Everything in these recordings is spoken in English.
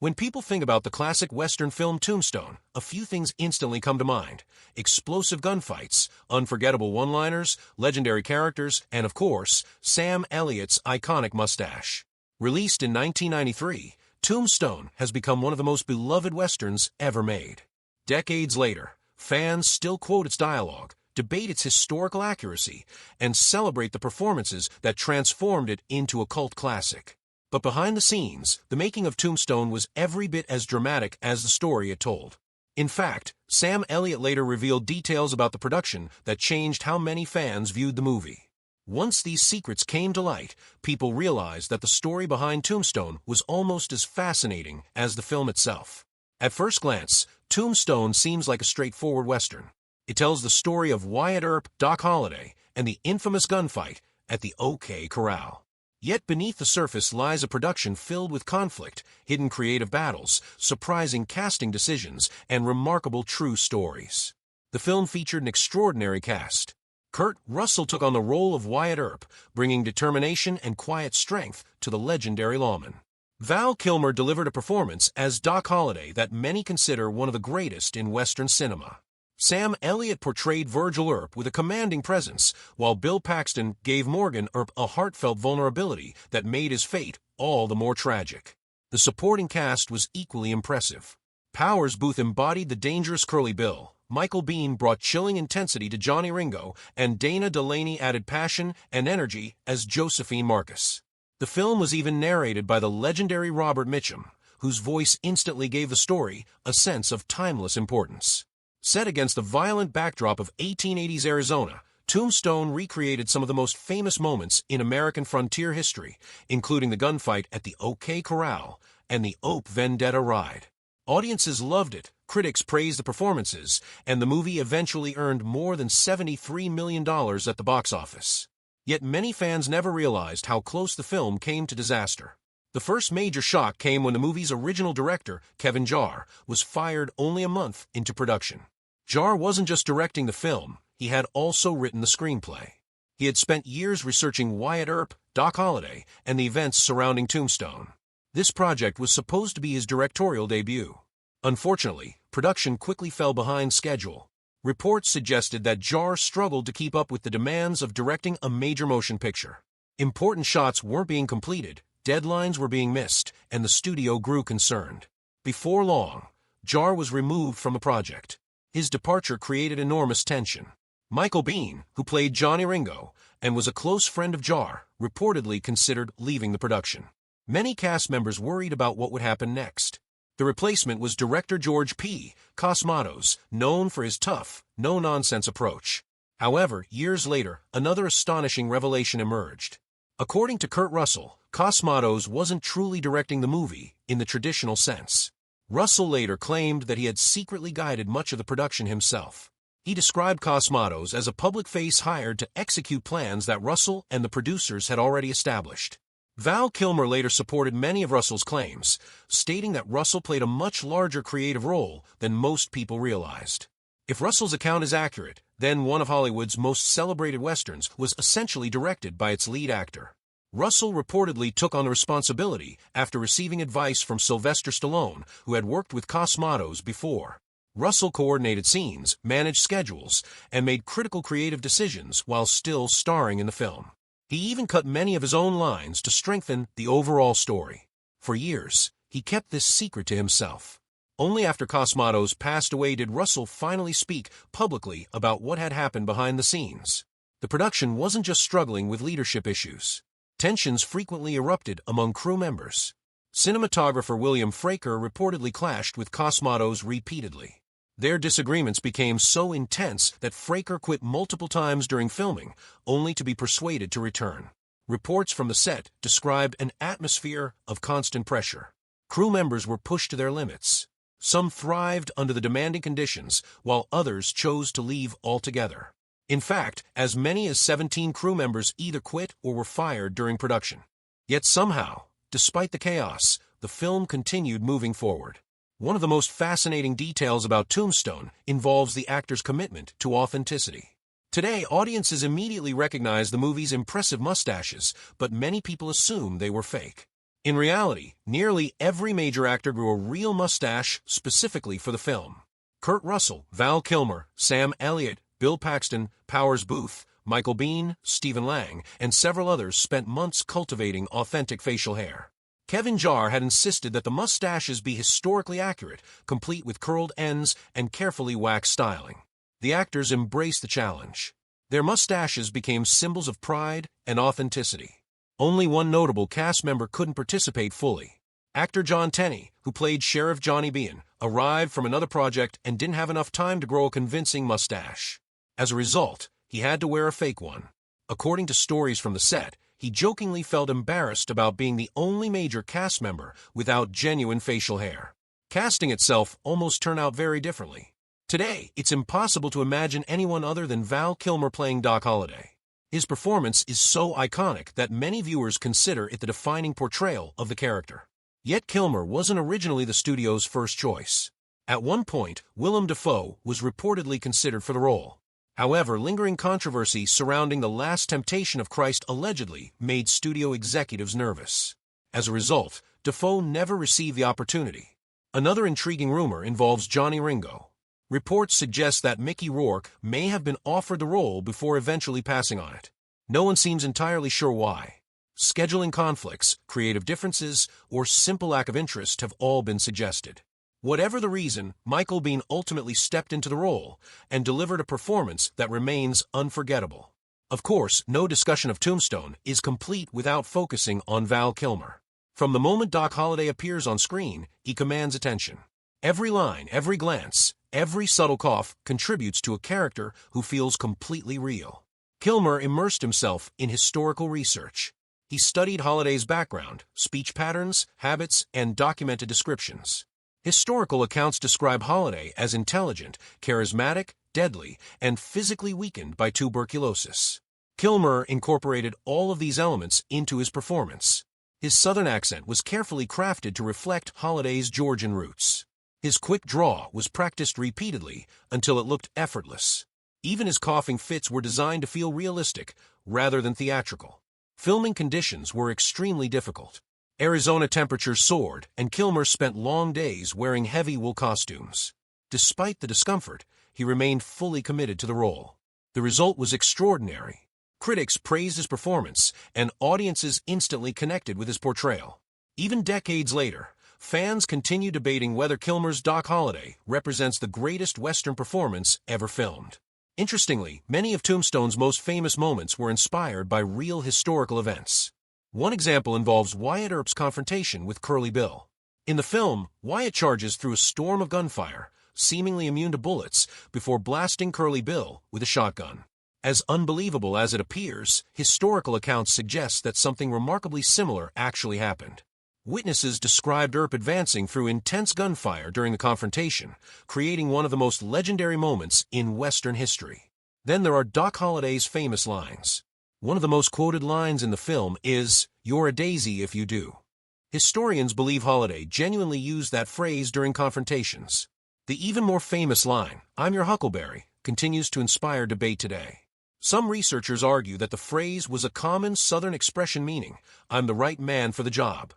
When people think about the classic Western film Tombstone, a few things instantly come to mind. Explosive gunfights, unforgettable one-liners, legendary characters, and of course, Sam Elliott's iconic mustache. Released in 1993, Tombstone has become one of the most beloved Westerns ever made. Decades later, fans still quote its dialogue, debate its historical accuracy, and celebrate the performances that transformed it into a cult classic. But behind the scenes, the making of Tombstone was every bit as dramatic as the story it told. In fact, Sam Elliott later revealed details about the production that changed how many fans viewed the movie. Once these secrets came to light, people realized that the story behind Tombstone was almost as fascinating as the film itself. At first glance, Tombstone seems like a straightforward Western. It tells the story of Wyatt Earp, Doc Holliday, and the infamous gunfight at the OK Corral. Yet beneath the surface lies a production filled with conflict, hidden creative battles, surprising casting decisions, and remarkable true stories. The film featured an extraordinary cast. Kurt Russell took on the role of Wyatt Earp, bringing determination and quiet strength to the legendary lawman. Val Kilmer delivered a performance as Doc Holliday that many consider one of the greatest in Western cinema. Sam Elliott portrayed Virgil Earp with a commanding presence, while Bill Paxton gave Morgan Earp a heartfelt vulnerability that made his fate all the more tragic. The supporting cast was equally impressive. Powers Booth embodied the dangerous Curly Bill, Michael Biehn brought chilling intensity to Johnny Ringo, and Dana Delaney added passion and energy as Josephine Marcus. The film was even narrated by the legendary Robert Mitchum, whose voice instantly gave the story a sense of timeless importance. Set against the violent backdrop of 1880s Arizona, Tombstone recreated some of the most famous moments in American frontier history, including the gunfight at the OK Corral and the Ope Vendetta ride. Audiences loved it, critics praised the performances, and the movie eventually earned more than $73 million at the box office. Yet many fans never realized how close the film came to disaster. The first major shock came when the movie's original director, Kevin Jarre, was fired only a month into production. Jarre wasn't just directing the film, he had also written the screenplay. He had spent years researching Wyatt Earp, Doc Holliday, and the events surrounding Tombstone. This project was supposed to be his directorial debut. Unfortunately, production quickly fell behind schedule. Reports suggested that Jarre struggled to keep up with the demands of directing a major motion picture. Important shots weren't being completed, deadlines were being missed, and the studio grew concerned. Before long, Jarre was removed from the project. His departure created enormous tension. Michael Biehn, who played Johnny Ringo and was a close friend of Jarre, reportedly considered leaving the production. Many cast members worried about what would happen next. The replacement was director George P. Cosmatos, known for his tough, no-nonsense approach. However, years later, another astonishing revelation emerged. According to Kurt Russell, Cosmatos wasn't truly directing the movie in the traditional sense. Russell later claimed that he had secretly guided much of the production himself. He described Cosmatos as a public face hired to execute plans that Russell and the producers had already established. Val Kilmer later supported many of Russell's claims, stating that Russell played a much larger creative role than most people realized. If Russell's account is accurate, then one of Hollywood's most celebrated westerns was essentially directed by its lead actor. Russell reportedly took on the responsibility after receiving advice from Sylvester Stallone, who had worked with Cosmatos before. Russell coordinated scenes, managed schedules, and made critical creative decisions while still starring in the film. He even cut many of his own lines to strengthen the overall story. For years, he kept this secret to himself. Only after Cosmatos passed away did Russell finally speak publicly about what had happened behind the scenes. The production wasn't just struggling with leadership issues. Tensions frequently erupted among crew members. Cinematographer William Fraker reportedly clashed with Cosmatos repeatedly. Their disagreements became so intense that Fraker quit multiple times during filming, only to be persuaded to return. Reports from the set described an atmosphere of constant pressure. Crew members were pushed to their limits. Some thrived under the demanding conditions, while others chose to leave altogether. In fact, as many as 17 crew members either quit or were fired during production. Yet somehow, despite the chaos, the film continued moving forward. One of the most fascinating details about Tombstone involves the actor's commitment to authenticity. Today, audiences immediately recognize the movie's impressive mustaches, but many people assume they were fake. In reality, nearly every major actor grew a real mustache specifically for the film. Kurt Russell, Val Kilmer, Sam Elliott, Bill Paxton, Powers Booth, Michael Biehn, Stephen Lang, and several others spent months cultivating authentic facial hair. Kevin Jarre had insisted that the mustaches be historically accurate, complete with curled ends and carefully waxed styling. The actors embraced the challenge. Their mustaches became symbols of pride and authenticity. Only one notable cast member couldn't participate fully. Actor John Tenney, who played Sheriff Johnny Behan, arrived from another project and didn't have enough time to grow a convincing mustache. As a result, he had to wear a fake one. According to stories from the set, he jokingly felt embarrassed about being the only major cast member without genuine facial hair. Casting itself almost turned out very differently. Today, it's impossible to imagine anyone other than Val Kilmer playing Doc Holliday. His performance is so iconic that many viewers consider it the defining portrayal of the character. Yet Kilmer wasn't originally the studio's first choice. At one point, Willem Dafoe was reportedly considered for the role. However, lingering controversy surrounding The Last Temptation of Christ allegedly made studio executives nervous. As a result, Dafoe never received the opportunity. Another intriguing rumor involves Johnny Ringo. Reports suggest that Mickey Rourke may have been offered the role before eventually passing on it. No one seems entirely sure why. Scheduling conflicts, creative differences, or simple lack of interest have all been suggested. Whatever the reason, Michael Biehn ultimately stepped into the role and delivered a performance that remains unforgettable. Of course, no discussion of Tombstone is complete without focusing on Val Kilmer. From the moment Doc Holliday appears on screen, he commands attention. Every line, every glance, every subtle cough contributes to a character who feels completely real. Kilmer immersed himself in historical research. He studied Holliday's background, speech patterns, habits, and documented descriptions. Historical accounts describe Holliday as intelligent, charismatic, deadly, and physically weakened by tuberculosis. Kilmer incorporated all of these elements into his performance. His southern accent was carefully crafted to reflect Holliday's Georgian roots. His quick draw was practiced repeatedly until it looked effortless. Even his coughing fits were designed to feel realistic rather than theatrical. Filming conditions were extremely difficult. Arizona temperatures soared, and Kilmer spent long days wearing heavy wool costumes. Despite the discomfort, he remained fully committed to the role. The result was extraordinary. Critics praised his performance, and audiences instantly connected with his portrayal. Even decades later, fans continue debating whether Kilmer's Doc Holliday represents the greatest Western performance ever filmed. Interestingly, many of Tombstone's most famous moments were inspired by real historical events. One example involves Wyatt Earp's confrontation with Curly Bill. In the film, Wyatt charges through a storm of gunfire, seemingly immune to bullets, before blasting Curly Bill with a shotgun. As unbelievable as it appears, historical accounts suggest that something remarkably similar actually happened. Witnesses described Earp advancing through intense gunfire during the confrontation, creating one of the most legendary moments in Western history. Then there are Doc Holliday's famous lines. One of the most quoted lines in the film is, "You're a daisy if you do." Historians believe Holliday genuinely used that phrase during confrontations. The even more famous line, "I'm your huckleberry," continues to inspire debate today. Some researchers argue that the phrase was a common Southern expression meaning, "I'm the right man for the job."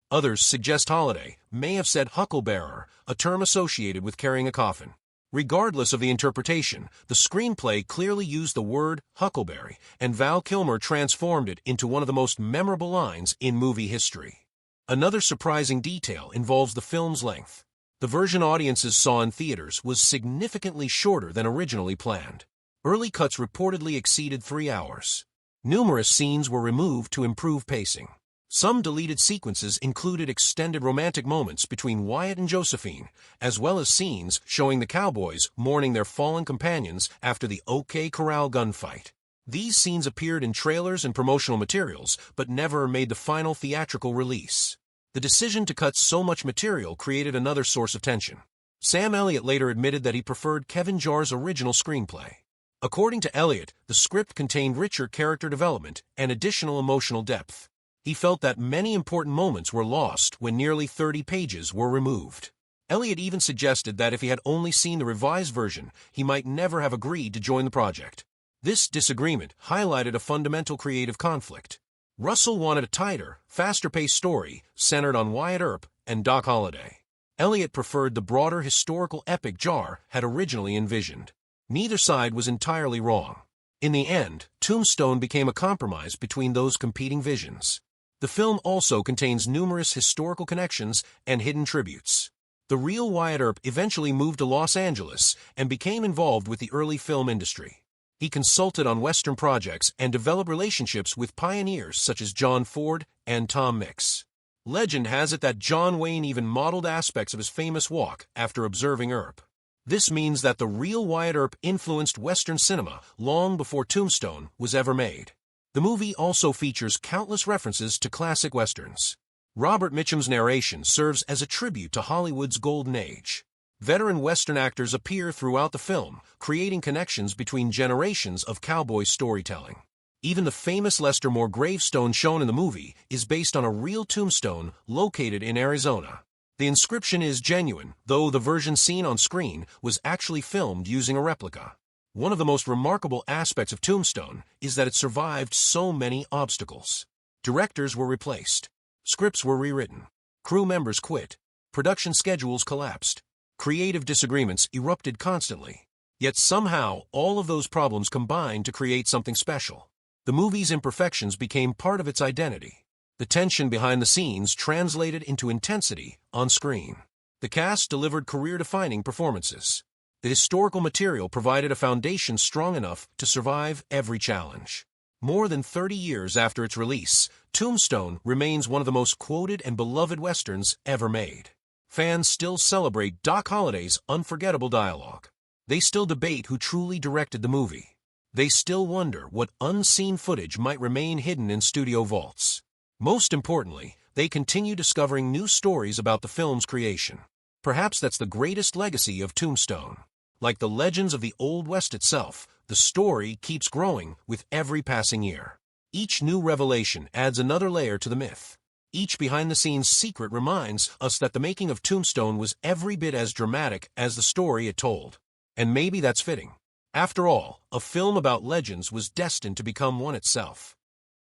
Others suggest Holliday may have said hucklebearer, a term associated with carrying a coffin. Regardless of the interpretation, the screenplay clearly used the word huckleberry, and Val Kilmer transformed it into one of the most memorable lines in movie history. Another surprising detail involves the film's length. The version audiences saw in theaters was significantly shorter than originally planned. Early cuts reportedly exceeded 3 hours. Numerous scenes were removed to improve pacing. Some deleted sequences included extended romantic moments between Wyatt and Josephine, as well as scenes showing the cowboys mourning their fallen companions after the OK Corral gunfight. These scenes appeared in trailers and promotional materials, but never made the final theatrical release. The decision to cut so much material created another source of tension. Sam Elliott later admitted that he preferred Kevin Jarre's original screenplay. According to Elliott, the script contained richer character development and additional emotional depth. He felt that many important moments were lost when nearly 30 pages were removed. Elliott even suggested that if he had only seen the revised version, he might never have agreed to join the project. This disagreement highlighted a fundamental creative conflict. Russell wanted a tighter, faster-paced story centered on Wyatt Earp and Doc Holliday. Elliott preferred the broader historical epic Jar had originally envisioned. Neither side was entirely wrong. In the end, Tombstone became a compromise between those competing visions. The film also contains numerous historical connections and hidden tributes. The real Wyatt Earp eventually moved to Los Angeles and became involved with the early film industry. He consulted on Western projects and developed relationships with pioneers such as John Ford and Tom Mix. Legend has it that John Wayne even modeled aspects of his famous walk after observing Earp. This means that the real Wyatt Earp influenced Western cinema long before Tombstone was ever made. The movie also features countless references to classic Westerns. Robert Mitchum's narration serves as a tribute to Hollywood's golden age. Veteran Western actors appear throughout the film, creating connections between generations of cowboy storytelling. Even the famous Lester Moore gravestone shown in the movie is based on a real tombstone located in Arizona. The inscription is genuine, though the version seen on screen was actually filmed using a replica. One of the most remarkable aspects of Tombstone is that it survived so many obstacles. Directors were replaced. Scripts were rewritten. Crew members quit. Production schedules collapsed. Creative disagreements erupted constantly. Yet somehow, all of those problems combined to create something special. The movie's imperfections became part of its identity. The tension behind the scenes translated into intensity on screen. The cast delivered career-defining performances. The historical material provided a foundation strong enough to survive every challenge. More than 30 years after its release, Tombstone remains one of the most quoted and beloved Westerns ever made. Fans still celebrate Doc Holliday's unforgettable dialogue. They still debate who truly directed the movie. They still wonder what unseen footage might remain hidden in studio vaults. Most importantly, they continue discovering new stories about the film's creation. Perhaps that's the greatest legacy of Tombstone. Like the legends of the Old West itself, the story keeps growing with every passing year. Each new revelation adds another layer to the myth. Each behind-the-scenes secret reminds us that the making of Tombstone was every bit as dramatic as the story it told. And maybe that's fitting. After all, a film about legends was destined to become one itself.